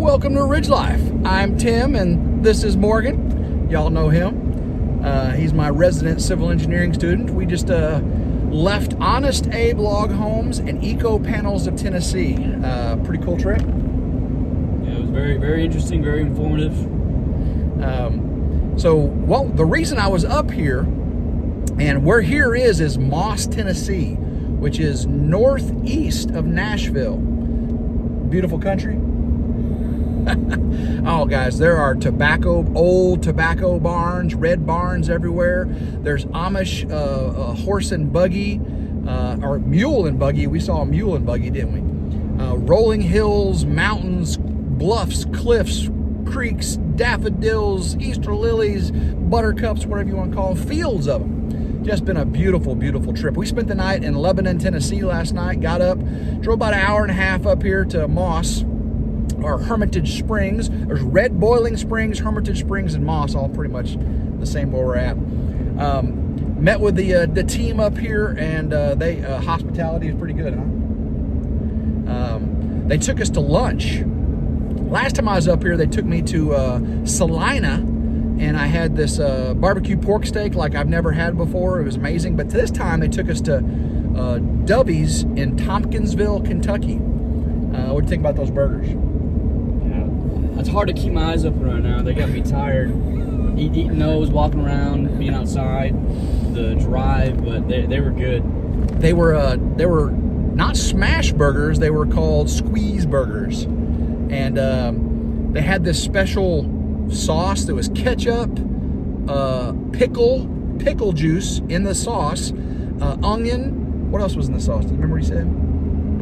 Welcome to Ridge Life. I'm Tim and this is Morgan. Y'all know him. He's my resident civil engineering student. We just left Honest Abe Log Homes and Eco Panels of Tennessee. Pretty cool trip. Yeah, it was very, very interesting, very informative. The reason I was up here, and where here is Moss, Tennessee, which is northeast of Nashville. Beautiful country. Oh, guys, there are old tobacco barns, red barns everywhere. There's Amish horse and buggy, or mule and buggy. We saw a mule and buggy, didn't we? Rolling hills, mountains, bluffs, cliffs, creeks, daffodils, Easter lilies, buttercups, whatever you want to call them, fields of them. Just been a beautiful, beautiful trip. We spent the night in Lebanon, Tennessee last night, got up, drove about an hour and a half up here to Moss, or Hermitage Springs. There's Red Boiling Springs, Hermitage Springs, and Moss, all pretty much the same where we're at. Met with the team up here, and hospitality is pretty good, huh? They took us to lunch. Last time I was up here, they took me to Salina, and I had this barbecue pork steak like I've never had before. It was amazing. But this time, they took us to Dubby's in Tompkinsville, Kentucky. What do you think about those burgers? Yeah, it's hard to keep my eyes open right now. They got me tired. Eating those, walking around, being outside, the drive, but they were good. They were not smash burgers. They were called squeeze burgers, and they had this special sauce that was ketchup, pickle juice in the sauce, onion. What else was in the sauce? Do you remember what he said?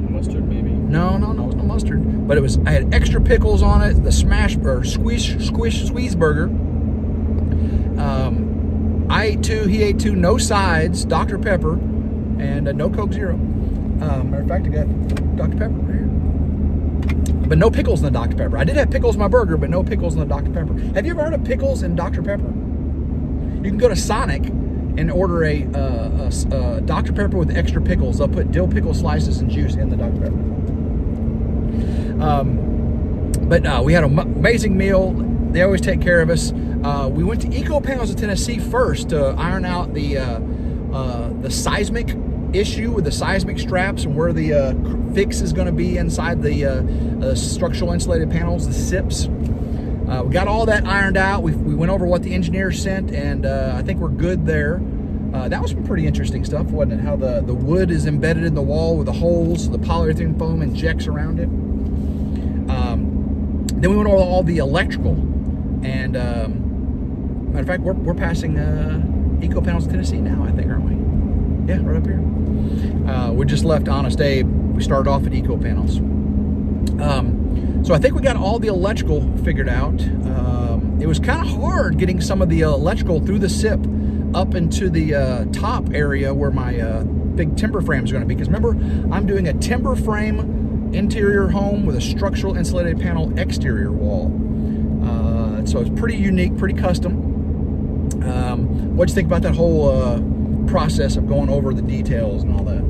Mustard, maybe. No, it was no mustard. But I had extra pickles on it. The smash or squeeze burger. I ate two. He ate two. No sides. Dr. Pepper, and no Coke Zero. Matter of fact, I got Dr. Pepper right here. But no pickles in the Dr. Pepper. I did have pickles in my burger, but no pickles in the Dr. Pepper. Have you ever heard of pickles in Dr. Pepper? You can go to Sonic and order a Dr. Pepper with extra pickles. They'll put dill pickle slices and juice in the Dr. Pepper. We had an amazing meal. They always take care of us. We went to Eco Panels of Tennessee first to iron out the seismic issue with the seismic straps and where the fix is going to be inside the structural insulated panels, the SIPs. We got all that ironed out. We went over what the engineer sent, and I think we're good there. That was some pretty interesting stuff, wasn't it? How the wood is embedded in the wall with the holes, the polyurethane foam injects around it. Then we went over all the electrical, and matter of fact, we're passing Eco Panels of Tennessee now, I think, aren't we? Yeah, right up here. We just left Honest Abe. We started off at Eco Panels. So I think we got all the electrical figured out. It was kind of hard getting some of the electrical through the SIP up into the top area where my big timber frame is going to be. Because remember, I'm doing a timber frame interior home with a structural insulated panel exterior wall. So it's pretty unique, pretty custom. What'd you think about that whole process of going over the details and all that?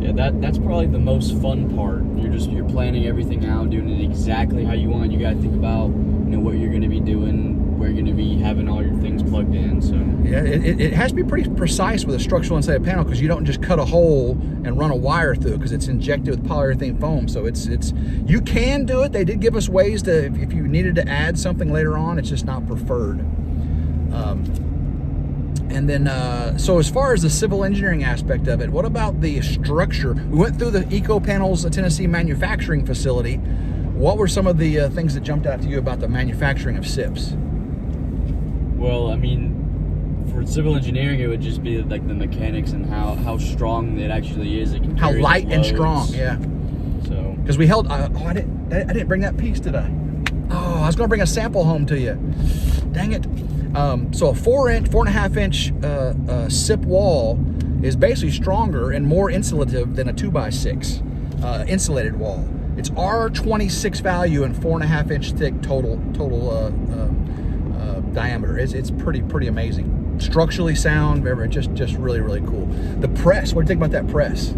Yeah, that's probably the most fun part. You're planning everything out, doing it exactly how you want. You got to think about what you're going to be doing, where you're going to be having all your things plugged in. So yeah, it has to be pretty precise with a structural insulated panel, because you don't just cut a hole and run a wire through it, because it's injected with polyurethane foam. So it's you can do it. They did give us ways to, if you needed to add something later on, it's just not preferred. And then, so as far as the civil engineering aspect of it, what about the structure? We went through the Eco Panels of Tennessee manufacturing facility. What were some of the things that jumped out to you about the manufacturing of SIPs? Well, I mean, for civil engineering, it would just be like the mechanics and how strong it actually is. It can how carry light the and loads. Strong, yeah. So because we held. I didn't bring that piece, did I? Oh, I was going to bring a sample home to you. Dang it. So a 4.5 inch SIP wall is basically stronger and more insulative than a 2x6 insulated wall. It's R26 value and 4.5 inch thick total diameter. It's pretty amazing. Structurally sound, just really, really cool. The press, what do you think about that press?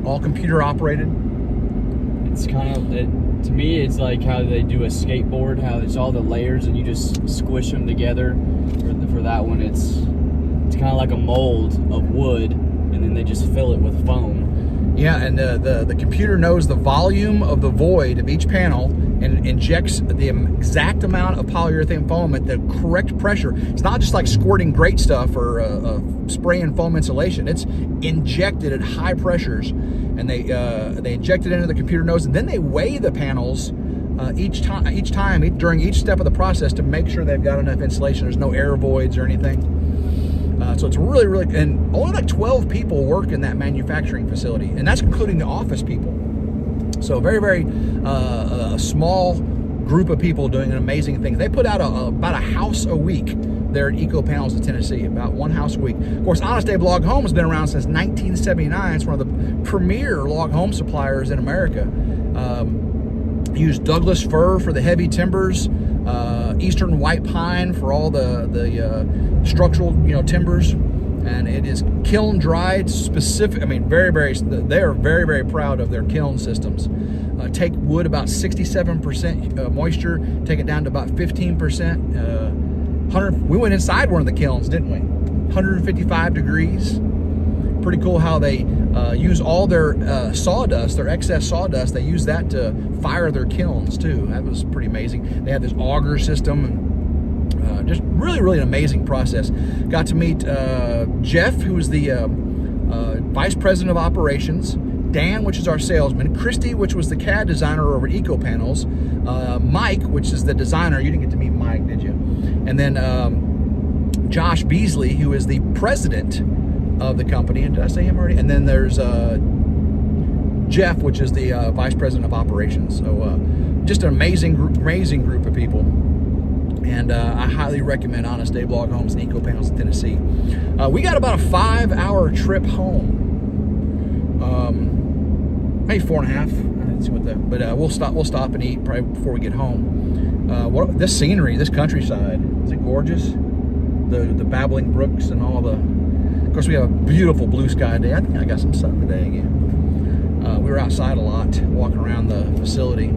All computer operated. it's kind of To me, it's like how they do a skateboard, how it's all the layers and you just squish them together. For that one, it's kind of like a mold of wood, and then they just fill it with foam. Yeah, and the computer knows the volume of the void of each panel and injects the exact amount of polyurethane foam at the correct pressure. It's not just like squirting great stuff or spraying foam insulation. It's injected at high pressures, and they inject it into the computer nose, and then they weigh the panels each time during each step of the process to make sure they've got enough insulation. There's no air voids or anything. So it's really, and only like 12 people work in that manufacturing facility, and that's including the office people. So very small group of people doing amazing things. They put out about a house a week there at Eco Panels of Tennessee, about one house a week. Of course, Honest Abe Log Home has been around since 1979. It's one of the premier log home suppliers in America. Used Douglas fir for the heavy timbers, Eastern white pine for all the structural timbers, and it is kiln dried specific. I mean, they are very proud of their kiln systems. Take wood about 67% moisture, take it down to about 15%. We went inside one of the kilns, didn't we? 155 degrees. Pretty cool how they use all their sawdust, their excess sawdust. They use that to fire their kilns too. That was pretty amazing. They had this auger system, and just really an amazing process. Got to meet Jeff, who was the vice president of operations, Dan, which is our salesman, Christy, which was the CAD designer over at Eco Panels, Mike, which is the designer. You didn't get to meet Mike, did you? And then Josh Beasley, who is the president of the company. And did I say him already? And then there's Jeff, which is the vice president of operations. So just an amazing group of people. And I highly recommend Honest Abe Log Homes and Eco Panels in Tennessee. We got about a 5-hour trip home. Maybe 4.5. Let's see what that. But we'll stop and eat probably before we get home. This scenery, this countryside, is it gorgeous? The babbling brooks and all the. Of course, we have a beautiful blue sky day. I think I got some sun today again. We were outside a lot, walking around the facility.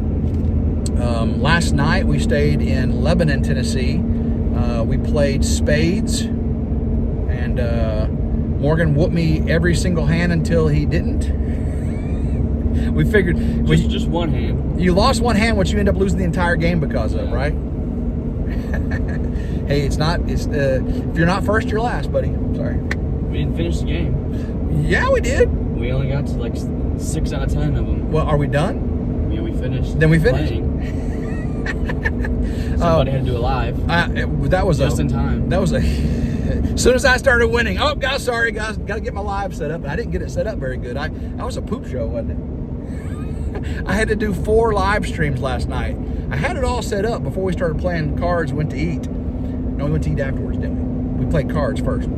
Last night we stayed in Lebanon, Tennessee. We played spades, and Morgan whooped me every single hand until he didn't. We figured just one hand. You lost one hand, which you end up losing the entire game because of, right? Hey, it's if you're not first, you're last, buddy. Sorry. We didn't finish the game. Yeah, we did. We only got to like 6 out of 10 of them. Well, are we done? Yeah, we finished. Then we finished. Somebody had to do it live. That was just in time. That was as soon as I started winning. Oh, guys, sorry, guys. Got to get my live set up. I didn't get it set up very good. That was a poop show, wasn't it? I had to do 4 live streams last night. I had it all set up before we started playing cards, went to eat. No, we went to eat afterwards, didn't we? We played cards first.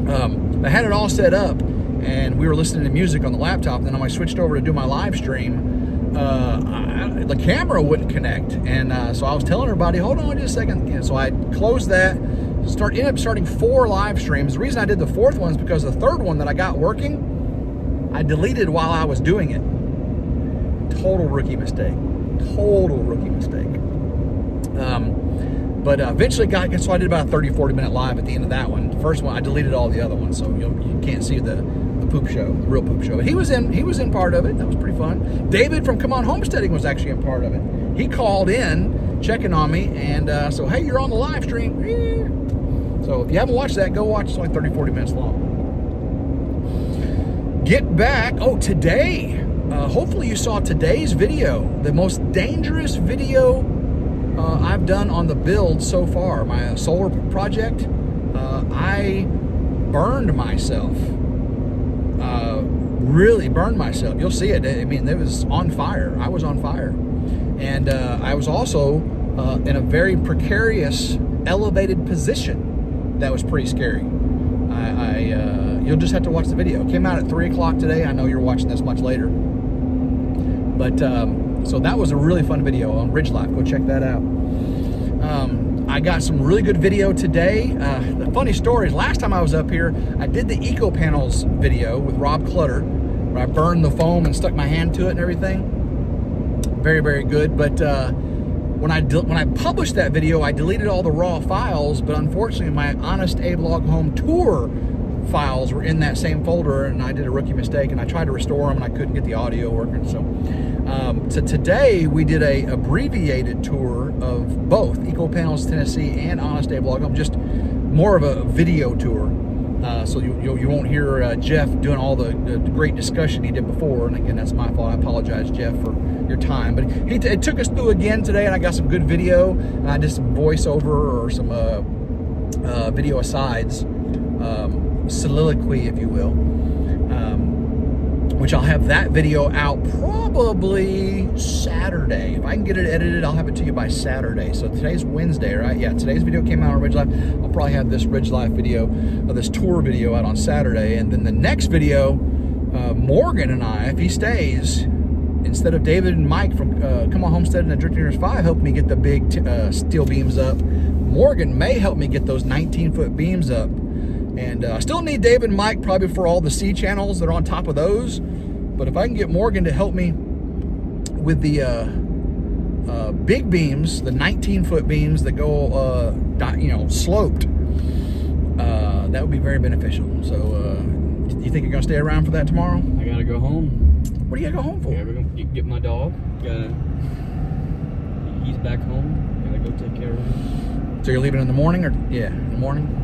I had it all set up, and we were listening to music on the laptop. And then when I switched over to do my live stream, the camera wouldn't connect. And so I was telling everybody, hold on just a second. So I closed that, ended up starting 4 live streams. The reason I did the 4th one is because the 3rd one that I got working, I deleted while I was doing it. Total rookie mistake. But eventually so I did about a 30-40 minute live at the end of that one. The first one, I deleted all the other ones, so you can't see the poop show, the real poop show. But he was in part of it. That was pretty fun. David from Come On Homesteading was actually in part of it. He called in, checking on me, and so, hey, you're on the live stream. So if you haven't watched that, go watch. It's only 30-40 minutes long. Get back. Oh, today. Hopefully you saw today's video, the most dangerous video I've done on the build so far. My solar project, I burned myself. Really burned myself. You'll see it. I mean, it was on fire. I was on fire. And I was also in a very precarious, elevated position. That was pretty scary. You'll just have to watch the video. It came out at 3 o'clock today. I know you're watching this much later. But, so that was a really fun video on RidgeLife. Go check that out. I got some really good video today. The funny story is, last time I was up here, I did the Eco Panels video with Rob Clutter, where I burned the foam and stuck my hand to it and everything. very, very good. But when I published that video, I deleted all the raw files, but unfortunately my Honest Abe Log Home Tour files were in that same folder, and I did a rookie mistake, and I tried to restore them, and I couldn't get the audio working. So today we did a abbreviated tour of both Eco Panels Tennessee and Honest Abe Log Home, just more of a video tour. So you won't hear Jeff doing all the great discussion he did before. And again, that's my fault. I apologize, Jeff, for your time. But it took us through again today, and I got some good video, and I did some voiceover or some video asides, soliloquy, if you will, which I'll have that video out probably Saturday. If I can get it edited, I'll have it to you by Saturday. So today's Wednesday, right? Yeah, today's video came out on RidgeLife. I'll probably have this RidgeLife video, this tour video out on Saturday. And then the next video, Morgan and I, if he stays, instead of David and Mike from Come On Homestead and the Drifting Ears 5 helped me get the big steel beams up, Morgan may help me get those 19-foot beams up. And I still need David and Mike probably for all the C channels that are on top of those. But if I can get Morgan to help me with the big beams, the 19-foot beams that go, sloped, that would be very beneficial. So, you think you're gonna stay around for that tomorrow? I gotta go home. What do you gotta go home for? Yeah, we're gonna get my dog. He's back home. Gotta go take care of him. So you're leaving in the morning, or yeah, in the morning?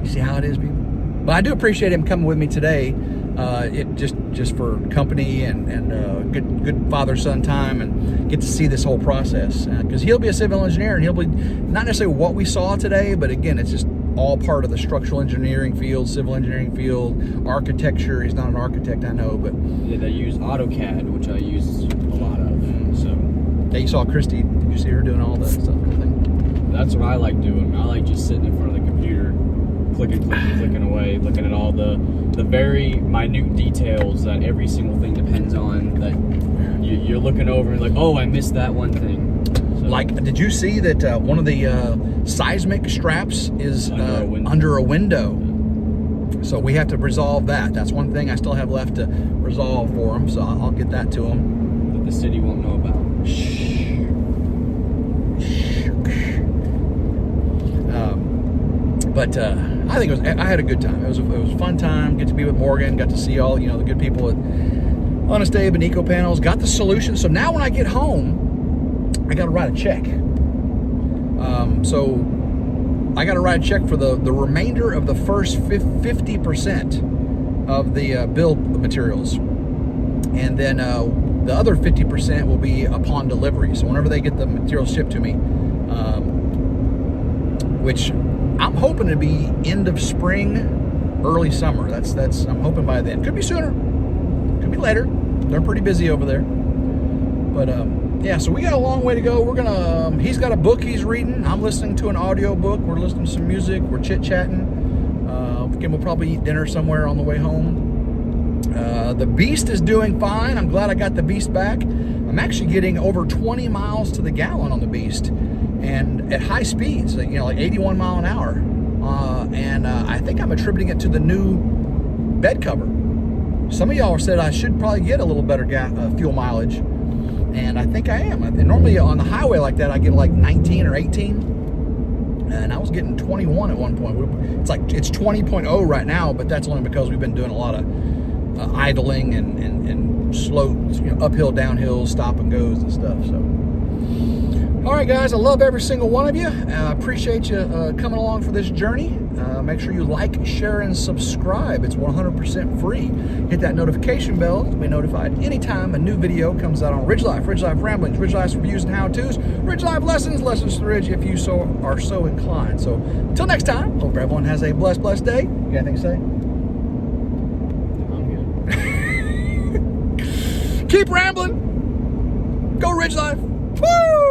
You see how it is, people? But I do appreciate him coming with me today. It just for company and good father-son time, and get to see this whole process. Because he'll be a civil engineer, and he'll be not necessarily what we saw today, but again, it's just all part of the structural engineering field, civil engineering field, architecture. He's not an architect, I know, but yeah, they use AutoCAD, which I use a lot of. So yeah, you saw Christy. Did you see her doing all that stuff? That's what I like doing. I like just sitting in front of the computer, clicking away, looking at all the very minute details that every single thing depends on, that you're looking over and like, oh, I missed that one thing. So, like, did you see that one of the seismic straps is under a window? So we have to resolve that. That's one thing I still have left to resolve for him, so I'll get that to him. That the city won't know about. Shh. But I think I had a good time. It was a fun time. Get to be with Morgan. Got to see all the good people at Honest Abe and Eco Panels. Got the solution. So now when I get home, I got to write a check. So I got to write a check for the remainder of the first 50% of the build materials, and then the other 50% will be upon delivery. So whenever they get the materials shipped to me, which I'm hoping to be end of spring, early summer. That's I'm hoping by then. Could be sooner, could be later. They're pretty busy over there. But yeah, so we got a long way to go. We're gonna. He's got a book he's reading. I'm listening to an audio book. We're listening to some music. We're chit chatting. Again, we'll probably eat dinner somewhere on the way home. The Beast is doing fine. I'm glad I got the Beast back. I'm actually getting over 20 miles to the gallon on the Beast, and at high speeds, like 81 mile an hour. And I think I'm attributing it to the new bed cover. Some of y'all said I should probably get a little better fuel mileage, and I think I am. Normally on the highway like that, I get like 19 or 18, and I was getting 21 at one point. It's 20.0 right now, but that's only because we've been doing a lot of idling and slow, uphill, downhill, stop and goes and stuff. So, all right, guys, I love every single one of you. I appreciate you coming along for this journey. Make sure you like, share, and subscribe. It's 100% free. Hit that notification bell to be notified anytime a new video comes out on RidgeLife, RidgeLife Ramblings, RidgeLife Reviews and How-Tos, RidgeLife Lessons, Lessons to Ridge, if you are so inclined. So, until next time, hope everyone has a blessed day. You got anything to say? I'm good. Keep rambling. Go RidgeLife. Woo!